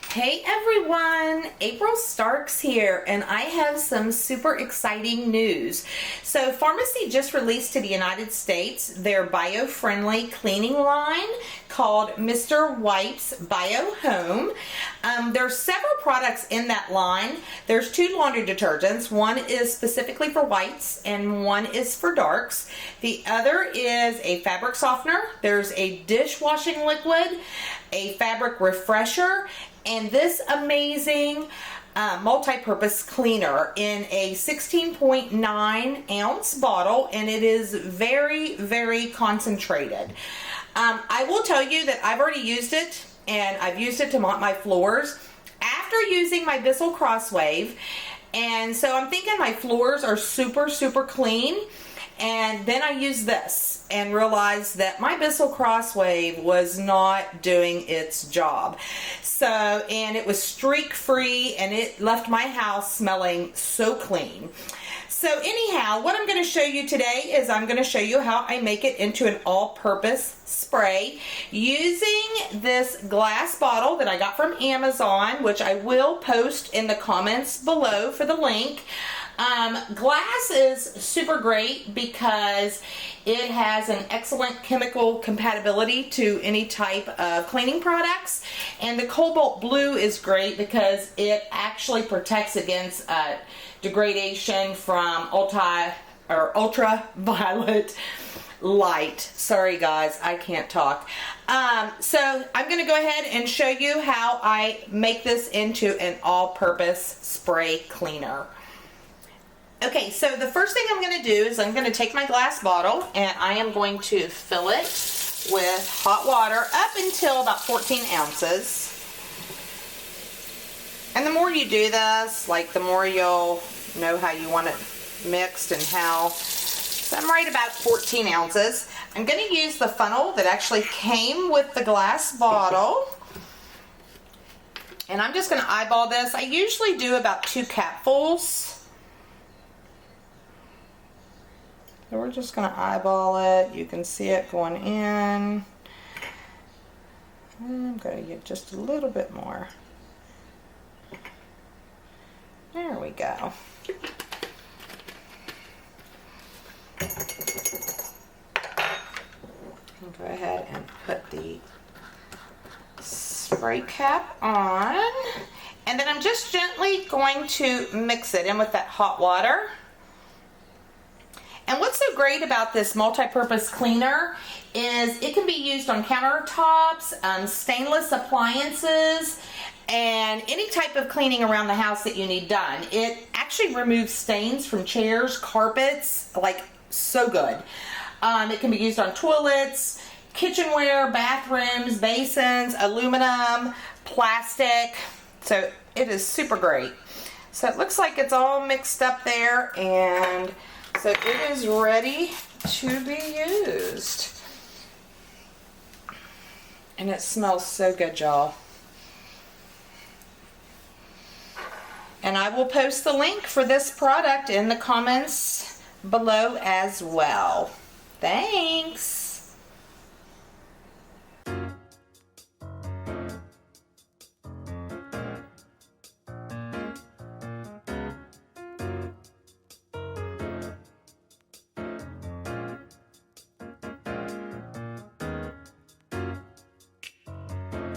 Hey everyone, April Starks here, and I have some super exciting news. So Farmasi just released to the United States their bio-friendly cleaning line called Mr. Wipes Bio Home. There's several products in that line. There's 2 laundry detergents. One is specifically for whites and one is for darks. The other is a fabric softener. There's a dishwashing liquid, a fabric refresher, and this amazing multi-purpose cleaner in a 16.9 ounce bottle, and it is very, very concentrated. I will tell you that I've already used it, and I've used it to mop my floors after using my Bissell Crosswave, and so I'm thinking my floors are super, super clean. And then I used this and realized that my Bissell Crosswave was not doing its job. And it was streak free, and it left my house smelling so clean. So anyhow, what I'm going to show you today is I'm going to show you how I make it into an all-purpose spray using this glass bottle that I got from Amazon, which I will post in the comments below for the link. Glass is super great because it has an excellent chemical compatibility to any type of cleaning products, and the cobalt blue is great because it actually protects against degradation from ultraviolet light. Sorry guys, I can't talk. So I'm going to go ahead and show you how I make this into an all-purpose spray cleaner. Okay, so the first thing I'm going to do is I'm going to take my glass bottle and I am going to fill it with hot water up until about 14 ounces. And the more you do this, like the more you'll know how you want it mixed and how. So I'm right about 14 ounces. I'm going to use the funnel that actually came with the glass bottle. And I'm just going to eyeball this. I usually do about 2 capfuls. So we're just going to eyeball it. You can see it going in. I'm going to get just a little bit more. There we go. I'll go ahead and put the spray cap on. And then I'm just gently going to mix it in with that hot water. And what's so great about this multi-purpose cleaner is it can be used on countertops, stainless appliances, and any type of cleaning around the house that you need done. It actually removes stains from chairs, carpets, like so good. It can be used on toilets, kitchenware, bathrooms, basins, aluminum, plastic. So it is super great. So it looks like it's all mixed up there, and so it is ready to be used. And it smells so good, y'all. And I will post the link for this product in the comments below as well. Thanks.